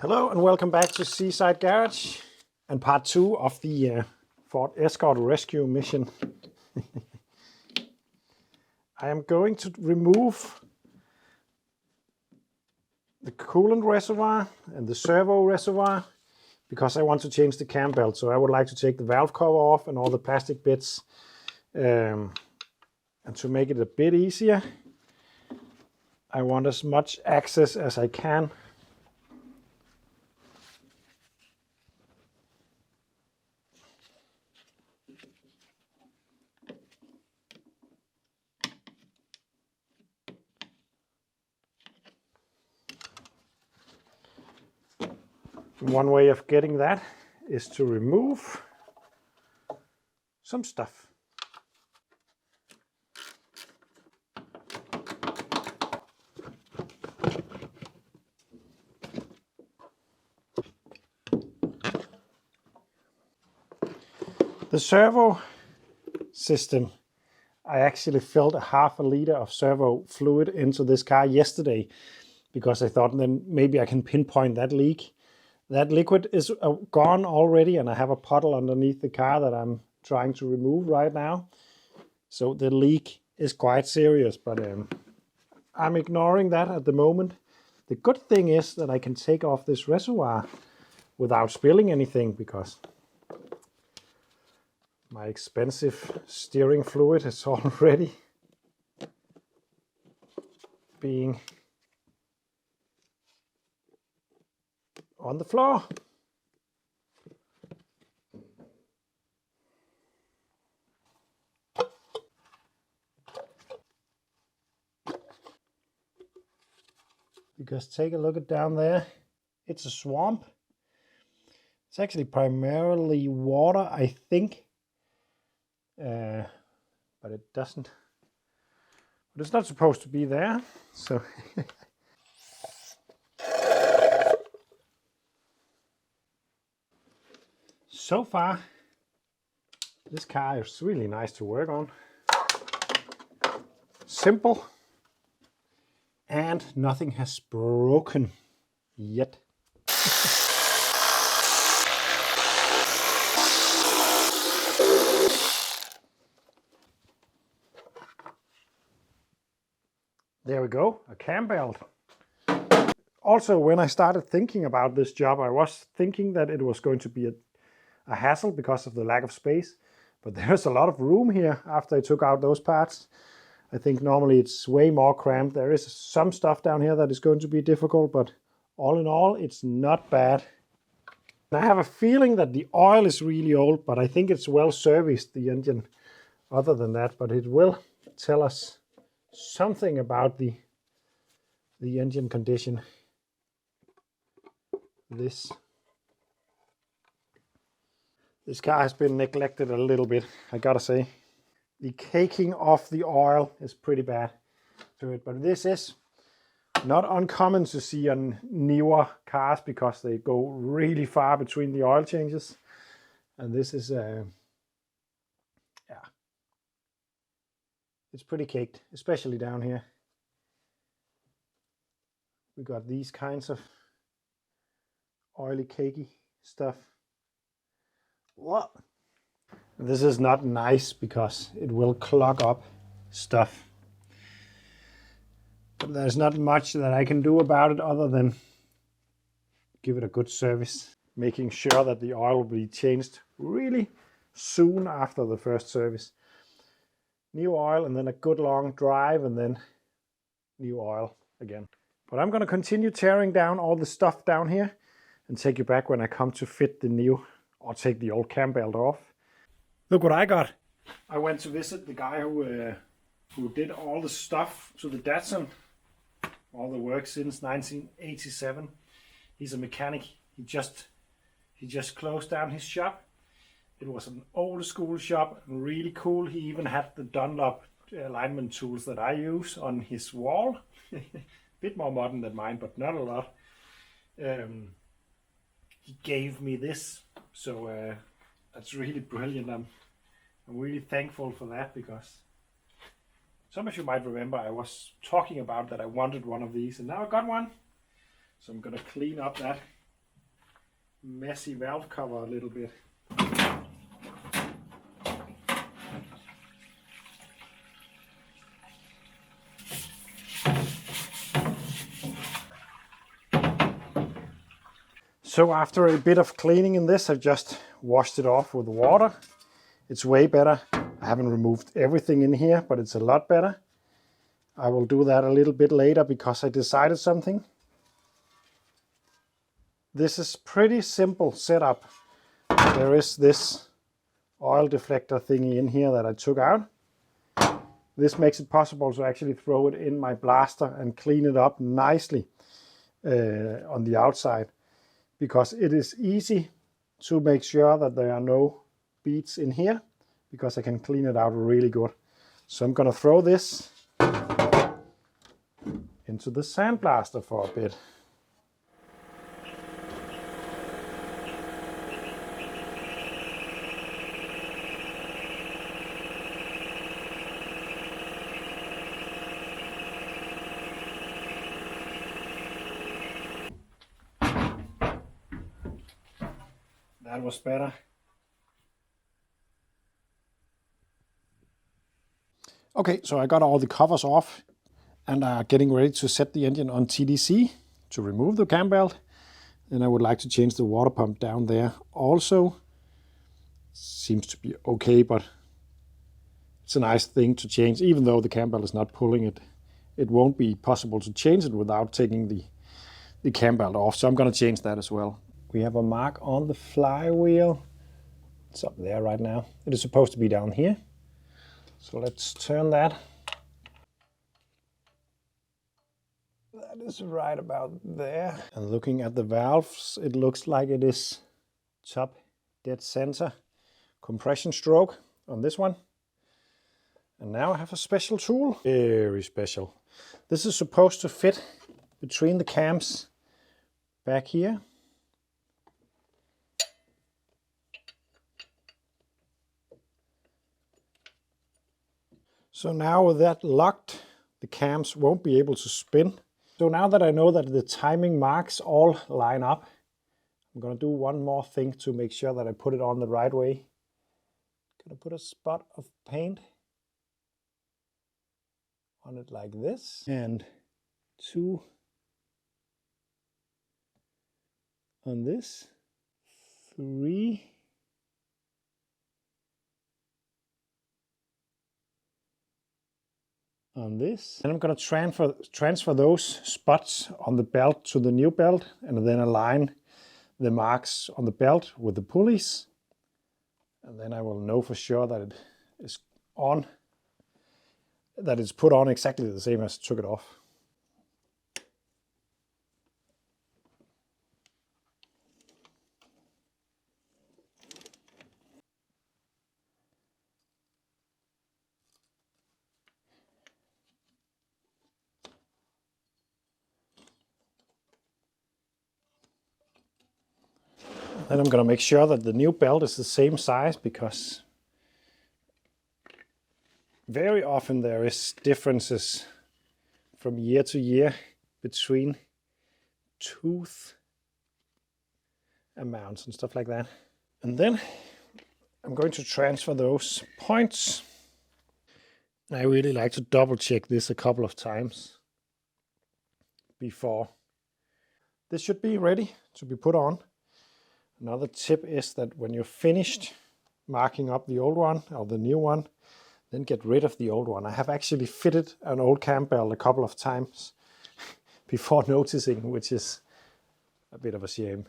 Hello and welcome back to Seaside Garage and part 2 of the Ford Escort rescue mission. I am going to remove the coolant reservoir and the servo reservoir because I want to change the cam belt. So I would like to take the valve cover off and all the plastic bits, and to make it a bit easier, I want as much access as I can. One way of getting that is to remove some stuff. The servo system, I actually filled a half a liter of servo fluid into this car yesterday because I thought then maybe I can pinpoint that leak. That liquid is gone already, and I have a puddle underneath the car that I'm trying to remove right now. So the leak is quite serious, but I'm ignoring that at the moment. The good thing is that I can take off this reservoir without spilling anything because my expensive steering fluid is already being on the floor. Because take a look at down there, it's a swamp. It's actually primarily water, I think, but it doesn't. But it's not supposed to be there, so. So far, this car is really nice to work on. Simple, and nothing has broken yet. There we go, a cam belt. Also, when I started thinking about this job, I was thinking that it was going to be a hassle because of the lack of space, but there's a lot of room here after I took out those parts. I think normally it's way more cramped. There is some stuff down here that is going to be difficult, but all in all, it's not bad. And I have a feeling that the oil is really old, but I think it's well serviced, the engine, other than that, but it will tell us something about the engine condition. This car has been neglected a little bit, I gotta say. The caking of the oil is pretty bad to it, but this is not uncommon to see on newer cars because they go really far between the oil changes. And this is, yeah, it's pretty caked, especially down here. We got these kinds of oily, cakey stuff. What? This is not nice because it will clog up stuff. But there's not much that I can do about it other than give it a good service, making sure that the oil will be changed really soon after the first service. New oil and then a good long drive and then new oil again. But I'm going to continue tearing down all the stuff down here and take you back when I come to fit the new, or take the old cam belt off. Look what I got. I went to visit the guy who did all the stuff to the Datsun, all the work since 1987. He's a mechanic. He just closed down his shop. It was an old school shop, really cool. He even had the Dunlop alignment tools that I use on his wall. Bit more modern than mine, but not a lot. He gave me this, so that's really brilliant. I'm really thankful for that because some of you might remember I was talking about that I wanted one of these, and now I got one. So I'm gonna clean up that messy valve cover a little bit. So after a bit of cleaning in this, I've just washed it off with water. It's way better. I haven't removed everything in here, but it's a lot better. I will do that a little bit later because I decided something. This is pretty simple setup. There is this oil deflector thingy in here that I took out. This makes it possible to actually throw it in my blaster and clean it up nicely on the outside, because it is easy to make sure that there are no beads in here, because I can clean it out really good. So I'm going to throw this into the sandblaster for a bit. That was better. Okay, so I got all the covers off and are getting ready to set the engine on TDC to remove the cam belt. Then I would like to change the water pump down there also. Seems to be okay, but it's a nice thing to change. Even though the cam belt is not pulling it, it won't be possible to change it without taking the cam belt off. So I'm going to change that as well. We have a mark on the flywheel. It's up there right now. It is supposed to be down here. So let's turn that. That is right about there. And looking at the valves, it looks like it is top dead center compression stroke on this one. And now I have a special tool. Very special. This is supposed to fit between the cams back here. So now with that locked, the cams won't be able to spin. So now that I know that the timing marks all line up, I'm going to do one more thing to make sure that I put it on the right way. I'm going to put a spot of paint on it like this, and 2 on this, 3 on this. And I'm going to transfer those spots on the belt to the new belt, and then align the marks on the belt with the pulleys. And then I will know for sure that it is on, that it's put on exactly the same as I took it off. Then I'm going to make sure that the new belt is the same size, because very often there is differences from year to year between tooth amounts and stuff like that. And then I'm going to transfer those points. I really like to double check this a couple of times before. This should be ready to be put on. Another tip is that when you're finished marking up the old one or the new one, then get rid of the old one. I have actually fitted an old cam belt a couple of times before noticing, which is a bit of a shame.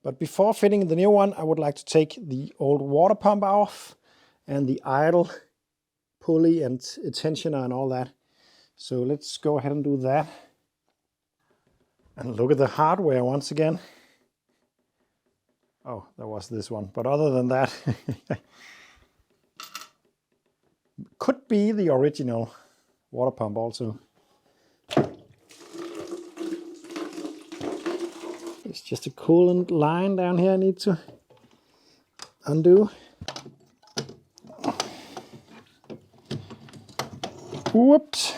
But before fitting the new one, I would like to take the old water pump off and the idle pulley and tensioner and all that. So let's go ahead and do that. And look at the hardware once again. Oh, there was this one. But other than that, could be the original water pump also. It's just a coolant line down here I need to undo. Whoops.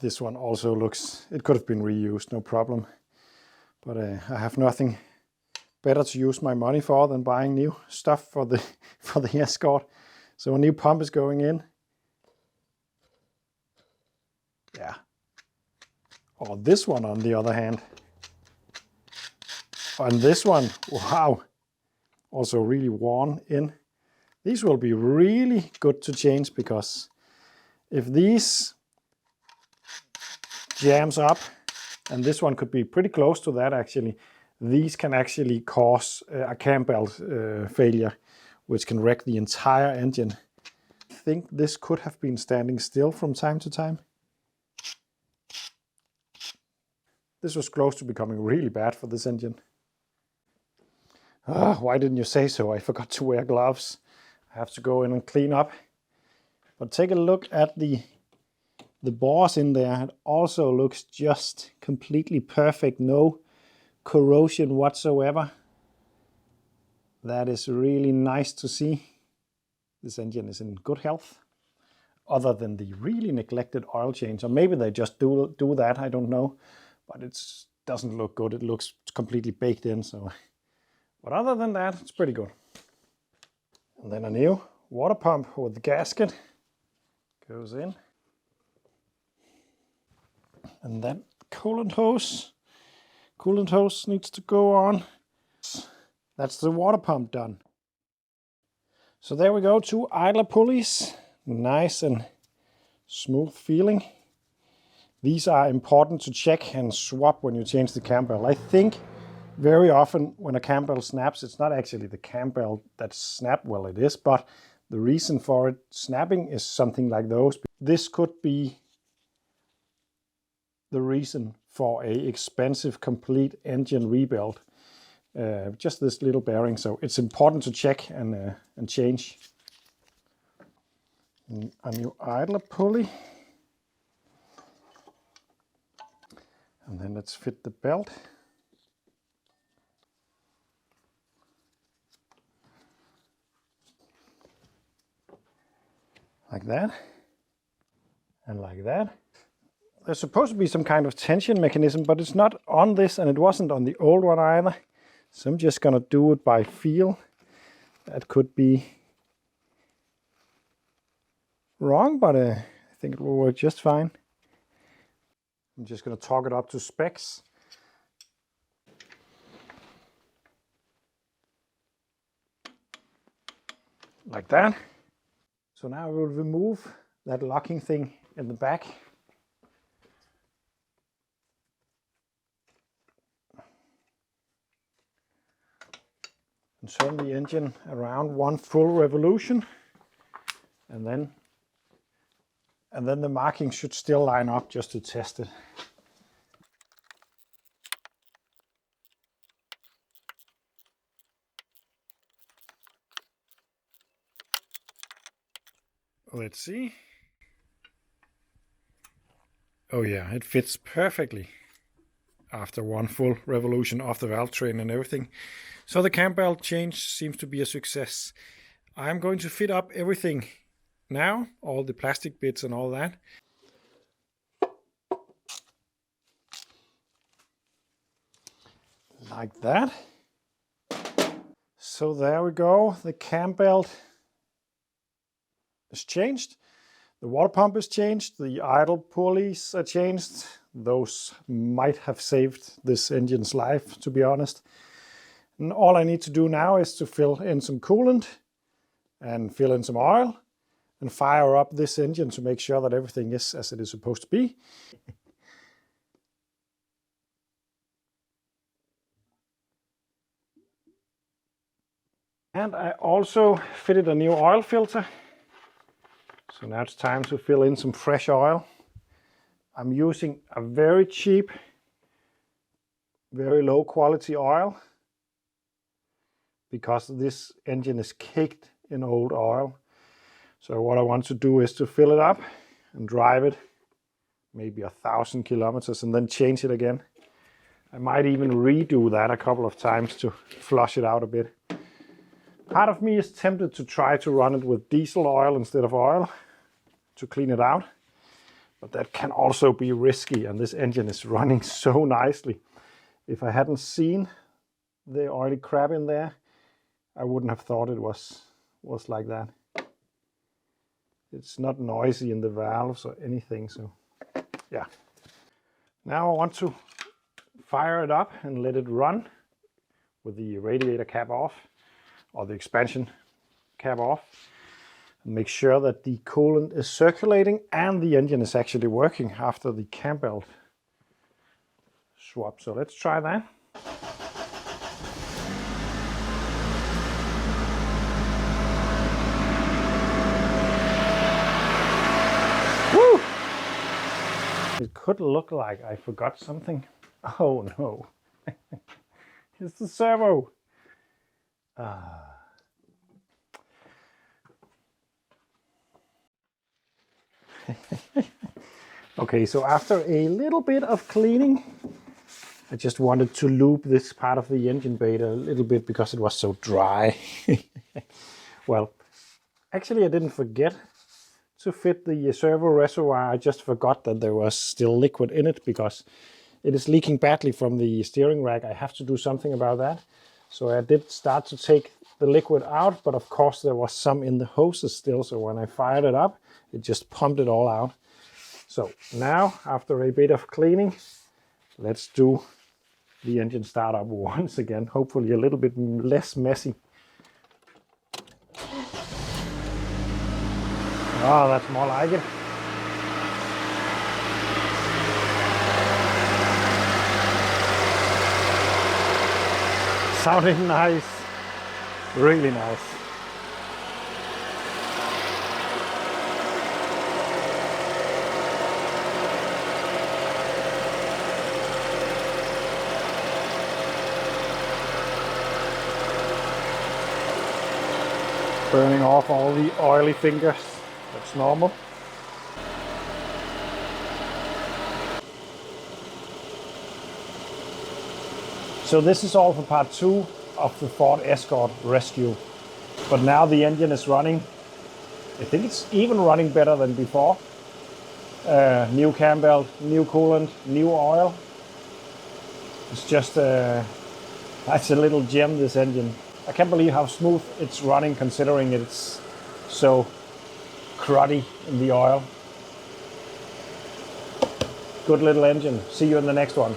This one also looks, it could have been reused, no problem. But I have nothing better to use my money for than buying new stuff for the Escort. So a new pump is going in. Yeah. Or this one on the other hand. And this one, wow, also really worn in. These will be really good to change, because if these jams up, and this one could be pretty close to that actually, these can actually cause a Cambelt failure, which can wreck the entire engine. I think this could have been standing still from time to time. This was close to becoming really bad for this engine. Why didn't you say so? I forgot to wear gloves. I have to go in and clean up. But take a look at the bores in there. It also looks just completely perfect. No corrosion whatsoever. That is really nice to see. This engine is in good health, other than the really neglected oil change. Or maybe they just do that, I don't know. But it doesn't look good. It looks completely baked in. So, but other than that, it's pretty good. And then a new water pump with the gasket goes in. And then coolant hose. Coolant hose needs to go on. That's the water pump done. So there we go, 2 idler pulleys. Nice and smooth feeling. These are important to check and swap when you change the Cambelt. I think very often when a Cambelt snaps, it's not actually the Cambelt that snapped. Well, it is, but the reason for it snapping is something like those. This could be the reason for a expensive complete engine rebuild. Just this little bearing, so it's important to check and change. A new idler pulley. And then let's fit the belt. Like that. And like that. There's supposed to be some kind of tension mechanism, but it's not on this, and it wasn't on the old one either. So I'm just gonna do it by feel. That could be wrong, but I think it will work just fine. I'm just gonna torque it up to specs. Like that. So now I will remove that locking thing in the back. And turn the engine around 1 full revolution. And then the marking should still line up, just to test it. Let's see. Oh yeah, it fits perfectly after 1 full revolution of the valve train and everything. So the Cambelt change seems to be a success. I'm going to fit up everything now, all the plastic bits and all that. Like that. So there we go, the Cambelt is changed. The water pump is changed, the idle pulleys are changed. Those might have saved this engine's life, to be honest. And all I need to do now is to fill in some coolant and fill in some oil and fire up this engine to make sure that everything is as it is supposed to be. And I also fitted a new oil filter. So now it's time to fill in some fresh oil. I'm using a very cheap, very low quality oil, because this engine is caked in old oil. So what I want to do is to fill it up and drive it maybe 1,000 kilometers and then change it again. I might even redo that a couple of times to flush it out a bit. Part of me is tempted to try to run it with diesel oil instead of oil to clean it out, but that can also be risky, and this engine is running so nicely. If I hadn't seen the oily crap in there. I wouldn't have thought it was like that. It's not noisy in the valves or anything, so yeah. Now I want to fire it up and let it run with the radiator cap off, or the expansion cap off, and make sure that the coolant is circulating and the engine is actually working after the Cambelt swap. So let's try that. Woo! It could look like I forgot something. Oh no. It's the servo. Okay, so after a little bit of cleaning, I just wanted to lube this part of the engine bay a little bit because it was so dry. Well, actually I didn't forget to fit the servo reservoir. I just forgot that there was still liquid in it because it is leaking badly from the steering rack. I have to do something about that. So I did start to take the liquid out, but of course there was some in the hoses still. So when I fired it up, it just pumped it all out. So now, after a bit of cleaning, let's do the engine startup once again. Hopefully a little bit less messy. Oh, that's more like it. Sounding nice, really nice. Burning off all the oily fingers, that's normal. So this is all for part 2 of the Ford Escort rescue. But now the engine is running. I think it's even running better than before. New Cambelt, new coolant, new oil. It's just it's a little gem, this engine. I can't believe how smooth it's running considering it's so cruddy in the oil. Good little engine. See you in the next one.